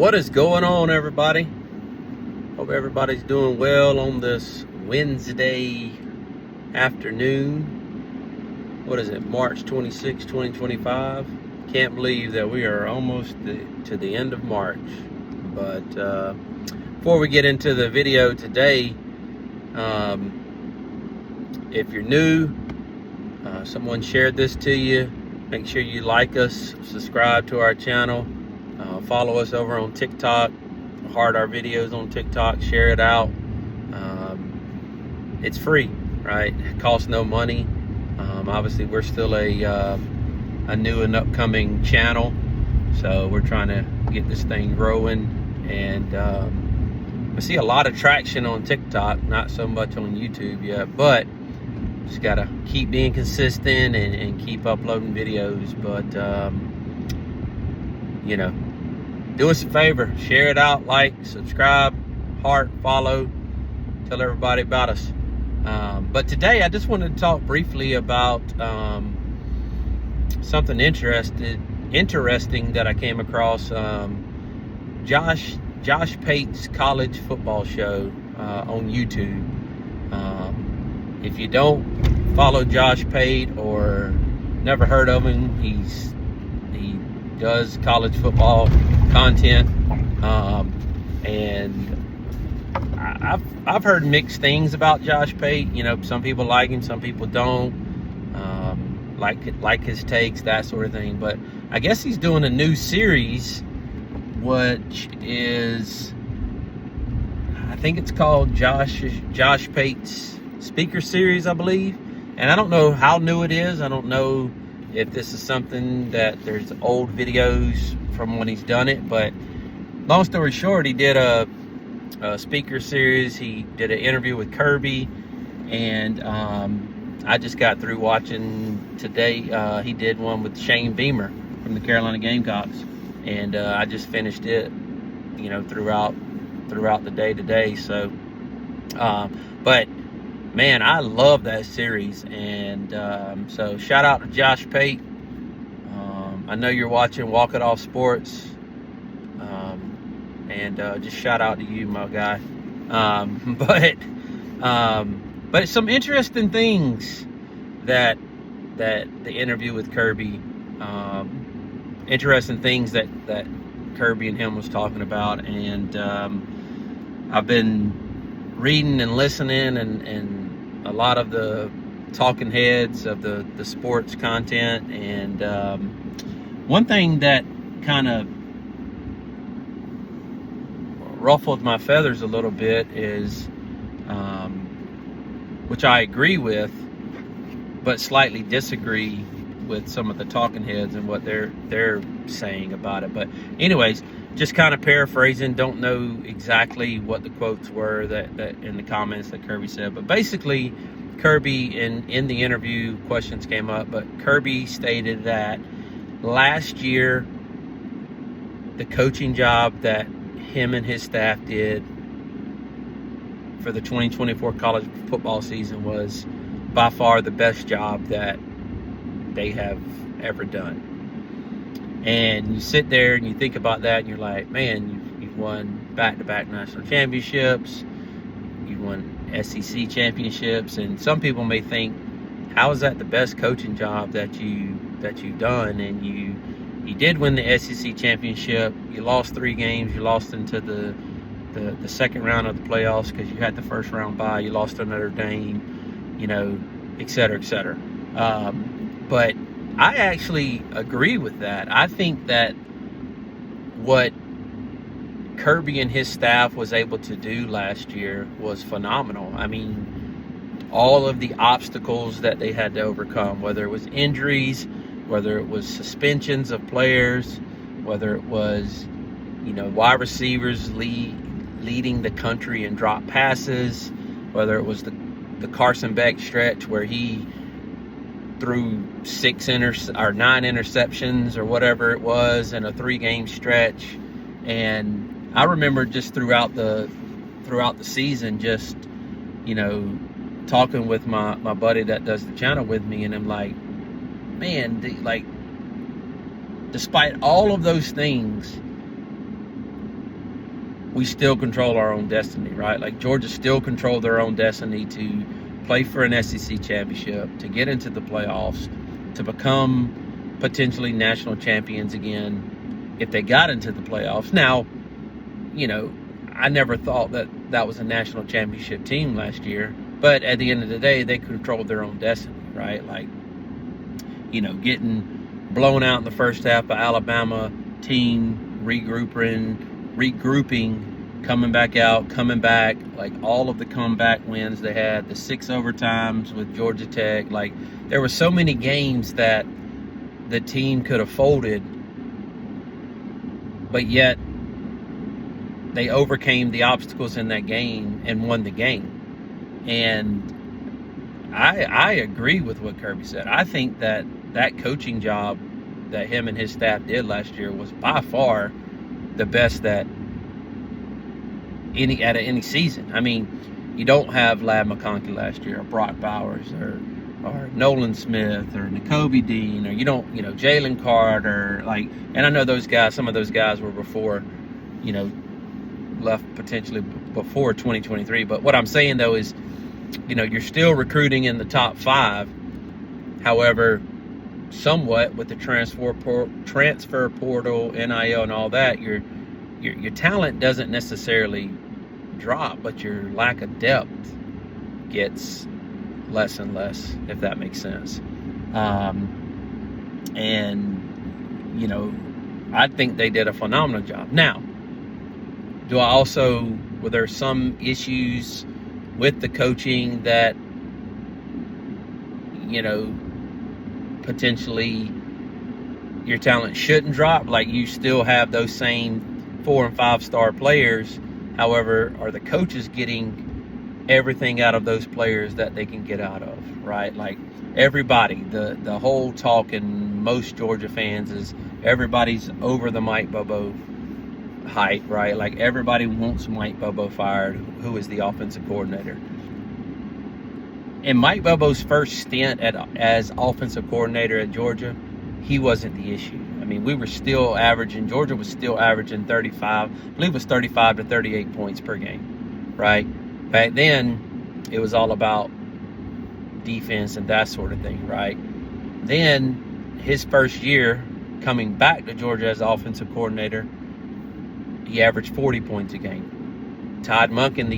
What is going on, everybody? Hope everybody's doing well on this Wednesday afternoon. What is it, March 26, 2025? Can't believe that we are almost to the end of March. But before we get into the video today, if you're new, someone shared this to you, make sure you like us, subscribe to our channel. Follow us over on TikTok, heart our videos on TikTok, share it out. It's free, right? It costs no money. Obviously, we're still a new and upcoming channel, so we're trying to get this thing growing. And I see a lot of traction on TikTok, not so much on YouTube yet, but just gotta keep being consistent and keep uploading videos. But you know, do us a favor, share it out, like, subscribe, heart, follow, tell everybody about us. But today I just wanted to talk briefly about something interesting that I came across. Josh Pate's college football show on YouTube. If you don't follow Josh Pate or never heard of him, he does college football content, and I've heard mixed things about Josh Pate. You know, some people like him, some people don't. Like his takes, that sort of thing. But I guess he's doing a new series, which is, I think it's called Josh Pate's Speaker Series, I believe. And I don't know how new it is. I don't know if this is something that there's old videos from when he's done it. But long story short, he did a speaker series. He did an interview with Kirby, and I just got through watching today. He did one with Shane Beamer from the Carolina Gamecocks, and I just finished it, you know, throughout the day today. So, but man, I love that series, and so shout out to Josh Pate. I know you're watching Walk It Off Sports, and just shout out to you, my guy. But some interesting things that the interview with Kirby, interesting things that Kirby and him was talking about, and I've been reading and listening and a lot of the talking heads of the sports content, and one thing that kind of ruffled my feathers a little bit is, which I agree with, but slightly disagree with some of the talking heads and what they're saying about it. But anyways, just kind of paraphrasing, don't know exactly what the quotes were that in the comments that Kirby said. But basically, Kirby, in the interview, questions came up, but Kirby stated that last year, the coaching job that him and his staff did for the 2024 college football season was by far the best job that they have ever done. And you sit there and you think about that, and you're like, man, you've won back-to-back national championships, you've won SEC championships, and some people may think, how is that the best coaching job that you've done? And you did win the SEC championship. You lost 3 games. You lost into the second round of the playoffs because you had the first round bye. You lost to Notre Dame, you know, et cetera, et cetera. But I actually agree with that. I think that what Kirby and his staff was able to do last year was phenomenal. I mean, all of the obstacles that they had to overcome, whether it was injuries, whether it was suspensions of players, whether it was, you know, wide receivers leading the country in drop passes, whether it was the Carson Beck stretch where he threw 9 interceptions or whatever it was in a 3-game stretch. And I remember just throughout the season, just, you know, talking with my buddy that does the channel with me, and I'm like, man, despite all of those things, we still control our own destiny, right? Like Georgia still controlled their own destiny to play for an SEC championship, to get into the playoffs, to become potentially national champions again if they got into the playoffs. Now, I never thought that was a national championship team last year, but at the end of the day, they controlled their own destiny, right? Like, getting blown out in the first half by Alabama, team regrouping, coming back out, coming back, like all of the comeback wins they had, the 6 overtimes with Georgia Tech. Like, there were so many games that the team could have folded, but yet they overcame the obstacles in that game and won the game. And I agree with what Kirby said. I think that coaching job that him and his staff did last year was by far the best that any season. I mean, you don't have Lad McConkey last year, or Brock Bowers, or Nolan Smith, or N'Kobe Dean, or Jalen Carter, and I know those guys. Some of those guys were before, left potentially before 2023. But what I'm saying though is, you're still recruiting in the top 5. However, somewhat with the transfer portal, NIL, and all that, your talent doesn't necessarily drop, but your lack of depth gets less and less, if that makes sense. And I think they did a phenomenal job. Now, were there some issues with the coaching that, potentially your talent shouldn't drop? Like, you still have those same 4 and 5 star players. However, are the coaches getting everything out of those players that they can get out of, right? Like, everybody, the whole talk in most Georgia fans is everybody's over the Mike Bobo hype, right? Like, everybody wants Mike Bobo fired, who is the offensive coordinator. In Mike Bobo's first stint as offensive coordinator at Georgia, he wasn't the issue. I mean, Georgia was still averaging 35, I believe it was 35 to 38 points per game, right? Back then, it was all about defense and that sort of thing, right? Then, his first year coming back to Georgia as offensive coordinator, he averaged 40 points a game. Todd Monken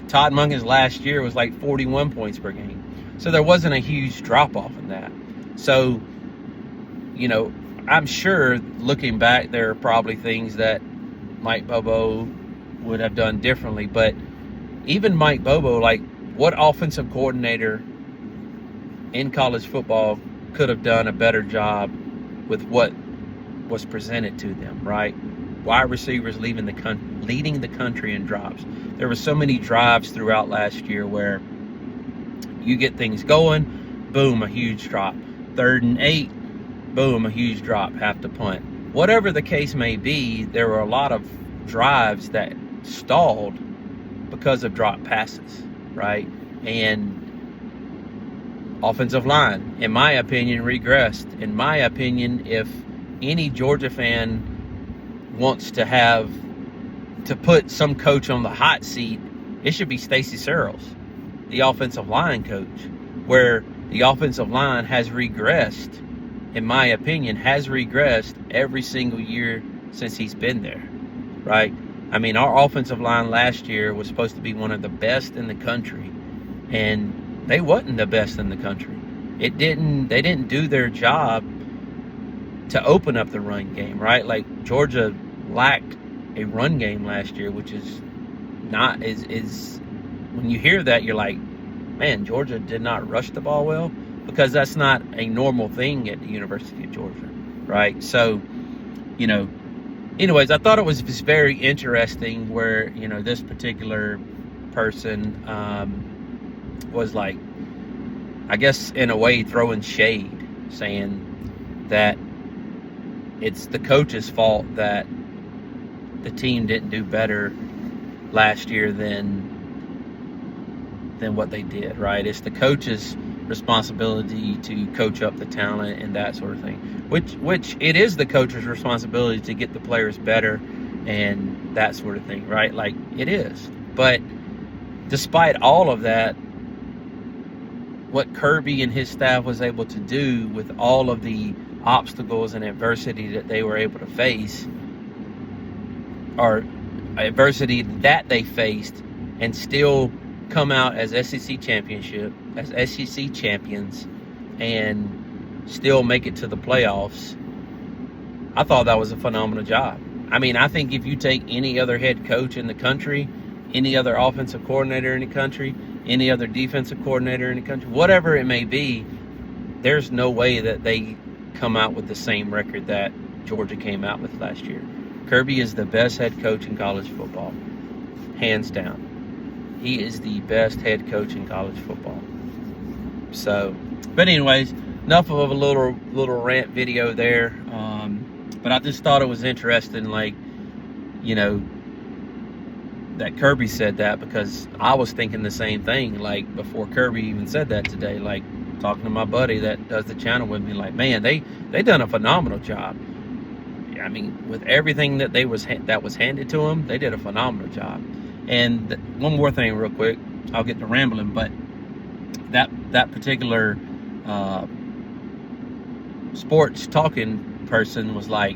Todd Monken's last year was like 41 points per game. So there wasn't a huge drop-off in that. So, I'm sure looking back, there are probably things that Mike Bobo would have done differently. But even Mike Bobo, like, what offensive coordinator in college football could have done a better job with what was presented to them, right? Wide receivers leading the country in drops. There were so many drives throughout last year where you get things going, boom, a huge drop. 3rd and 8, boom, a huge drop, have to punt. Whatever the case may be, there were a lot of drives that stalled because of drop passes, right? And offensive line, in my opinion, regressed. In my opinion, if any Georgia fan wants to put some coach on the hot seat, it should be Stacy Searles, the offensive line coach, where the offensive line has regressed, in my opinion, every single year since he's been there, right? I mean, our offensive line last year was supposed to be one of the best in the country, and they wasn't the best in the country. They didn't do their job to open up the run game, right? Like, Georgia lacked a run game last year, which is when you hear that, you're like, man, Georgia did not rush the ball well, because that's not a normal thing at the University of Georgia, right? So, anyways, I thought it was just very interesting where, this particular person was, like, I guess in a way throwing shade, saying that it's the coach's fault that the team didn't do better last year than what they did, right? It's the coach's responsibility to coach up the talent and that sort of thing, which it is the coach's responsibility to get the players better and that sort of thing, right? Like, it is. But despite all of that, what Kirby and his staff was able to do with all of the obstacles and adversity that they were able to face, or adversity that they faced, and still come out as SEC champions, and still make it to the playoffs. I thought that was a phenomenal job. I mean, I think if you take any other head coach in the country, any other offensive coordinator in the country, any other defensive coordinator in the country, whatever it may be, there's no way that they come out with the same record that Georgia came out with last year. Kirby is the best head coach in college football, hands down. He is the best head coach in college football. So, but anyways, enough of a little rant video there. But I just thought it was interesting, like, you know, that Kirby said that, because I was thinking the same thing, like, before Kirby even said that today, like, talking to my buddy that does the channel with me, like, man, they done a phenomenal job. I mean, with everything that was handed to them, they did a phenomenal job. And one more thing real quick, I'll get to rambling, but that particular sports talking person was like,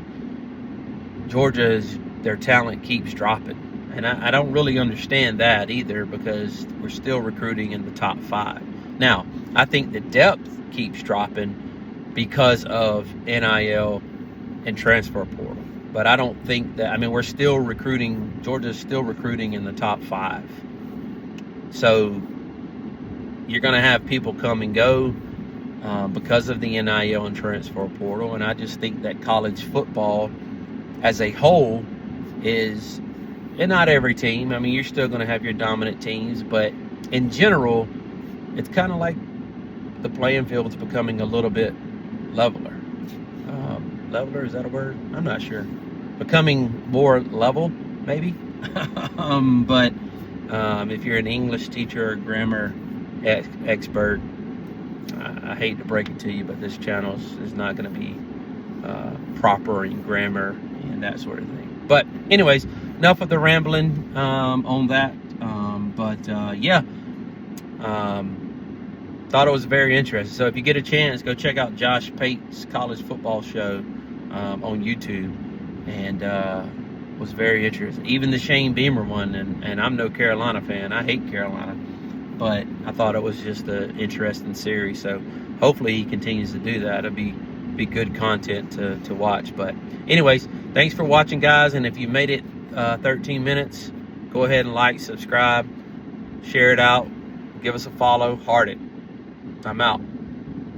their talent keeps dropping. And I don't really understand that either, because we're still recruiting in the top 5. Now, I think the depth keeps dropping because of NIL and transfer portal. But I don't think that, I mean, we're still recruiting, Georgia's still recruiting in the top 5. So you're going to have people come and go because of the NIL and transfer portal. And I just think that college football as a whole is, and not every team, I mean, you're still going to have your dominant teams, but in general, it's kind of like the playing field's becoming a little bit leveler. Leveler, is that a word? I'm not sure. Becoming more level, maybe. But if you're an English teacher or grammar expert, I hate to break it to you, but this channel is not going to be proper in grammar and that sort of thing. But anyways, enough of the rambling on that. Yeah. Thought it was very interesting. So if you get a chance, go check out Josh Pate's college football show on YouTube, and was very interesting. Even the Shane Beamer one, and I'm no Carolina fan. I hate Carolina, but I thought it was just an interesting series. So hopefully he continues to do that. It'll be good content to watch. But anyways, thanks for watching, guys. And if you made it 13 minutes, go ahead and like, subscribe, share it out, give us a follow, heart it. I'm out.